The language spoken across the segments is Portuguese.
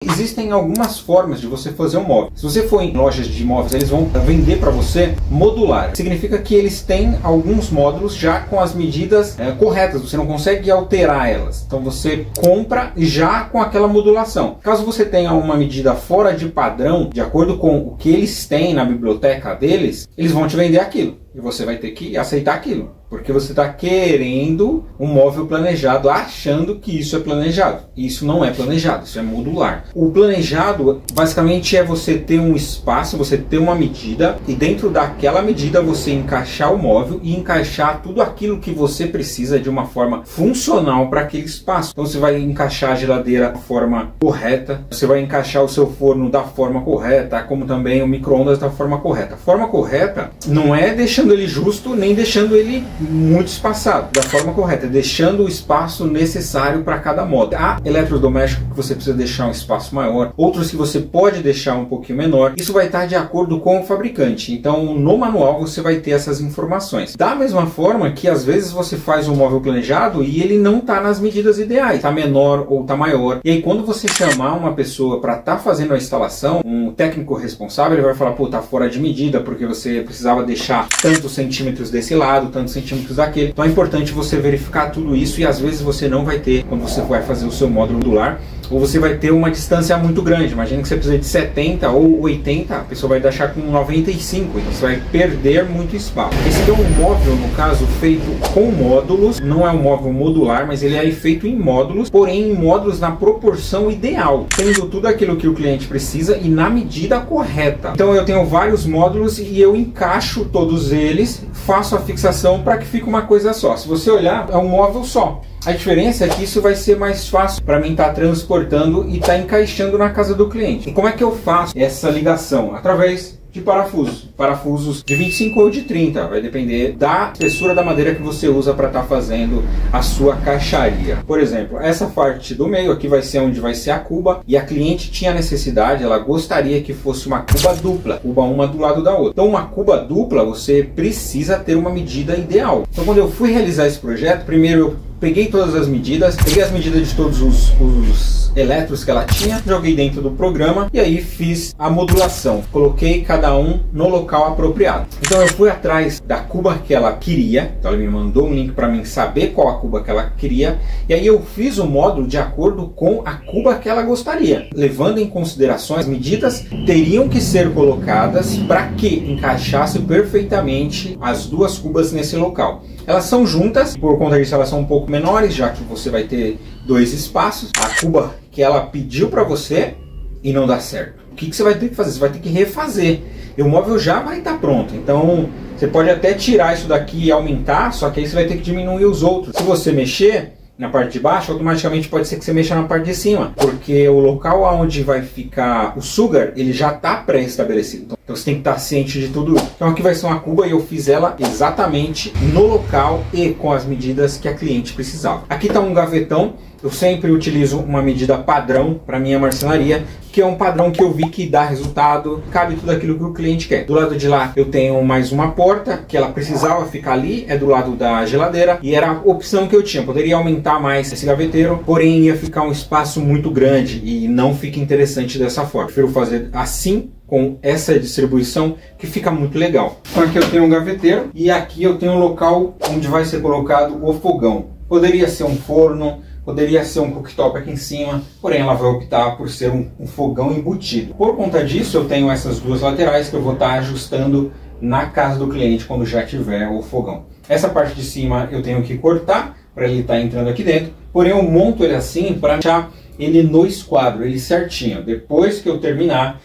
Existem algumas formas de você fazer um móvel. Se você for em lojas de móveis, eles vão vender para você modular. Significa que eles têm alguns módulos já com as medidas corretas. Você não consegue alterar elas. Então você compra já com aquela modulação. Caso você tenha uma medida fora de padrão, de acordo com o que eles têm na biblioteca deles, eles vão te vender aquilo. E você vai ter que aceitar aquilo. Porque você está querendo um móvel planejado, achando que isso é planejado. E isso não é planejado, isso é modular. O planejado, basicamente, é você ter um espaço, você ter uma medida, e dentro daquela medida você encaixar o móvel e encaixar tudo aquilo que você precisa de uma forma funcional para aquele espaço. Então você vai encaixar a geladeira da forma correta, você vai encaixar o seu forno da forma correta, como também o micro-ondas da forma correta. A forma correta não é deixando ele justo, nem deixando ele muito espaçado, da forma correta, deixando o espaço necessário para cada módulo. Há eletrodomésticos que você precisa deixar um espaço maior, outros que você pode deixar um pouquinho menor. Isso vai estar de acordo com o fabricante. Então no manual você vai ter essas informações. Da mesma forma que às vezes você faz um móvel planejado e ele não está nas medidas ideais, está menor ou está maior. E aí quando você chamar uma pessoa para estar fazendo a instalação, um técnico responsável, ele vai falar, pô, tá fora de medida porque você precisava deixar tantos centímetros desse lado, tantos centímetros daquele. Então é importante você verificar tudo isso, e às vezes você não vai ter, quando você vai fazer o seu módulo modular, ou você vai ter uma distância muito grande. Imagina que você precisa de 70 ou 80, a pessoa vai deixar com 95, então você vai perder muito espaço. Esse aqui é um móvel, no caso, feito com módulos, não é um móvel modular, mas ele é feito em módulos, porém em módulos na proporção ideal, tendo tudo aquilo que o cliente precisa e na medida correta. Então eu tenho vários módulos e eu encaixo todos eles, faço a fixação para que fique uma coisa só. Se você olhar, é um móvel só. A diferença é que isso vai ser mais fácil para mim estar transportando e estar encaixando na casa do cliente. E como é que eu faço essa ligação? Através de parafusos de 25 ou de 30, vai depender da espessura da madeira que você usa para estar fazendo a sua caixaria. Por exemplo, essa parte do meio aqui vai ser onde vai ser a cuba, e a cliente tinha necessidade, ela gostaria que fosse uma cuba dupla, cuba uma do lado da outra. Então uma cuba dupla você precisa ter uma medida ideal. Então quando eu fui realizar esse projeto, primeiro eu peguei todas as medidas, peguei as medidas de todos os eletros que ela tinha, joguei dentro do programa e aí fiz a modulação. Coloquei cada um no local apropriado. Então eu fui atrás da cuba que ela queria, então ela me mandou um link para mim saber qual a cuba que ela queria, e aí eu fiz o módulo de acordo com a cuba que ela gostaria, levando em consideração as medidas teriam que ser colocadas para que encaixasse perfeitamente as duas cubas nesse local. Elas são juntas, por conta disso elas são um pouco menores, já que você vai ter dois espaços. A cuba que ela pediu para você e não dá certo. O que você vai ter que fazer? Você vai ter que refazer. E o móvel já vai estar pronto. Então você pode até tirar isso daqui e aumentar, só que aí você vai ter que diminuir os outros. Se você mexer na parte de baixo, automaticamente pode ser que você mexa na parte de cima, porque o local onde vai ficar o sugar, ele já está pré-estabelecido. Então você tem que estar ciente de tudo isso. Então aqui vai ser uma cuba e eu fiz ela exatamente no local e com as medidas que a cliente precisava. Aqui está um gavetão. Eu sempre utilizo uma medida padrão para minha marcenaria, que é um padrão que eu vi que dá resultado, cabe tudo aquilo que o cliente quer. Do lado de lá eu tenho mais uma porta, que ela precisava ficar ali, é do lado da geladeira, e era a opção que eu tinha. Poderia aumentar mais esse gaveteiro, porém ia ficar um espaço muito grande e não fica interessante dessa forma. Prefiro fazer assim, com essa distribuição, que fica muito legal. Então aqui eu tenho um gaveteiro e aqui eu tenho um local onde vai ser colocado o fogão. Poderia ser um forno, poderia ser um cooktop aqui em cima, porém ela vai optar por ser um fogão embutido. Por conta disso eu tenho essas duas laterais que eu vou estar ajustando na casa do cliente quando já tiver o fogão. Essa parte de cima eu tenho que cortar para ele estar entrando aqui dentro, porém eu monto ele assim para deixar ele no esquadro, ele certinho. Depois que eu terminar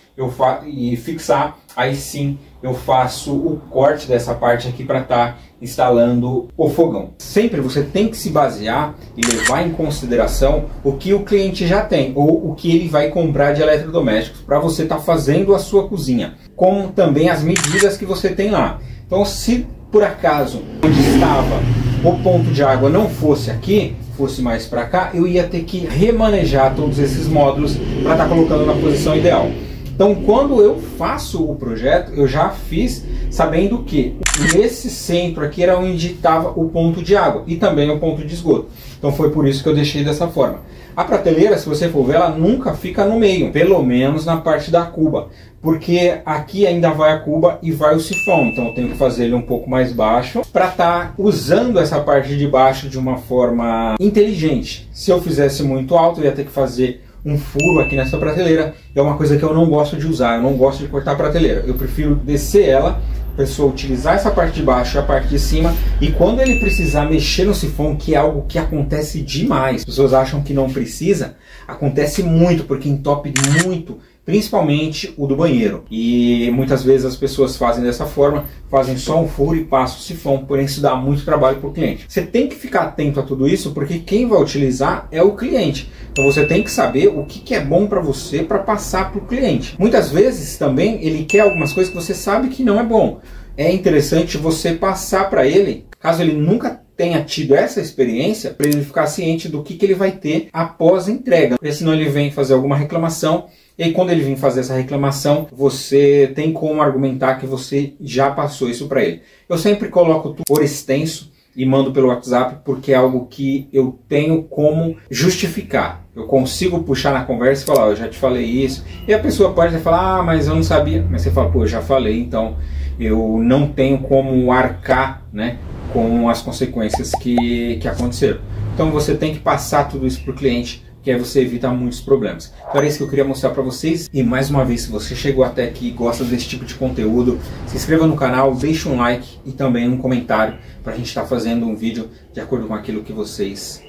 e fixar, aí sim eu faço o corte dessa parte aqui para estar instalando o fogão. Sempre você tem que se basear e levar em consideração o que o cliente já tem ou o que ele vai comprar de eletrodomésticos para você estar fazendo a sua cozinha, como também as medidas que você tem lá. Então se por acaso onde estava o ponto de água não fosse aqui, fosse mais para cá, eu ia ter que remanejar todos esses módulos para estar colocando na posição ideal. Então quando eu faço o projeto, eu já fiz sabendo que nesse centro aqui era onde estava o ponto de água e também o ponto de esgoto. Então foi por isso que eu deixei dessa forma. A prateleira, se você for ver, ela nunca fica no meio, pelo menos na parte da cuba, porque aqui ainda vai a cuba e vai o sifão, então eu tenho que fazer ele um pouco mais baixo para estar usando essa parte de baixo de uma forma inteligente. Se eu fizesse muito alto, eu ia ter que fazer um furo aqui nessa prateleira, é uma coisa que eu não gosto de usar, eu não gosto de cortar a prateleira, eu prefiro descer ela, a pessoa utilizar essa parte de baixo e a parte de cima, e quando ele precisar mexer no sifão, que é algo que acontece demais, as pessoas acham que não precisa, acontece muito, porque entope muito, principalmente o do banheiro, e muitas vezes as pessoas fazem dessa forma, fazem só um furo e passam o sifão, porém isso dá muito trabalho para o cliente. Você tem que ficar atento a tudo isso, porque quem vai utilizar é o cliente, então você tem que saber o que é bom para você para passar para o cliente. Muitas vezes também ele quer algumas coisas que você sabe que não é bom, é interessante você passar para ele, caso ele nunca tenha tido essa experiência, para ele ficar ciente do que ele vai ter após a entrega, porque senão ele vem fazer alguma reclamação. E aí, quando ele vir fazer essa reclamação, você tem como argumentar que você já passou isso para ele. Eu sempre coloco tudo por extenso e mando pelo WhatsApp, porque é algo que eu tenho como justificar. Eu consigo puxar na conversa e falar, eu já te falei isso. E a pessoa pode falar, mas eu não sabia. Mas você fala, pô, eu já falei, então eu não tenho como arcar, né, com as consequências que aconteceram. Então você tem que passar tudo isso para o cliente, que aí você evita muitos problemas. Então era isso que eu queria mostrar para vocês. E mais uma vez, se você chegou até aqui e gosta desse tipo de conteúdo, se inscreva no canal, deixe um like e também um comentário para a gente estar fazendo um vídeo de acordo com aquilo que vocês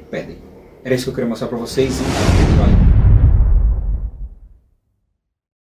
pedem. Era isso que eu queria mostrar para vocês e valeu!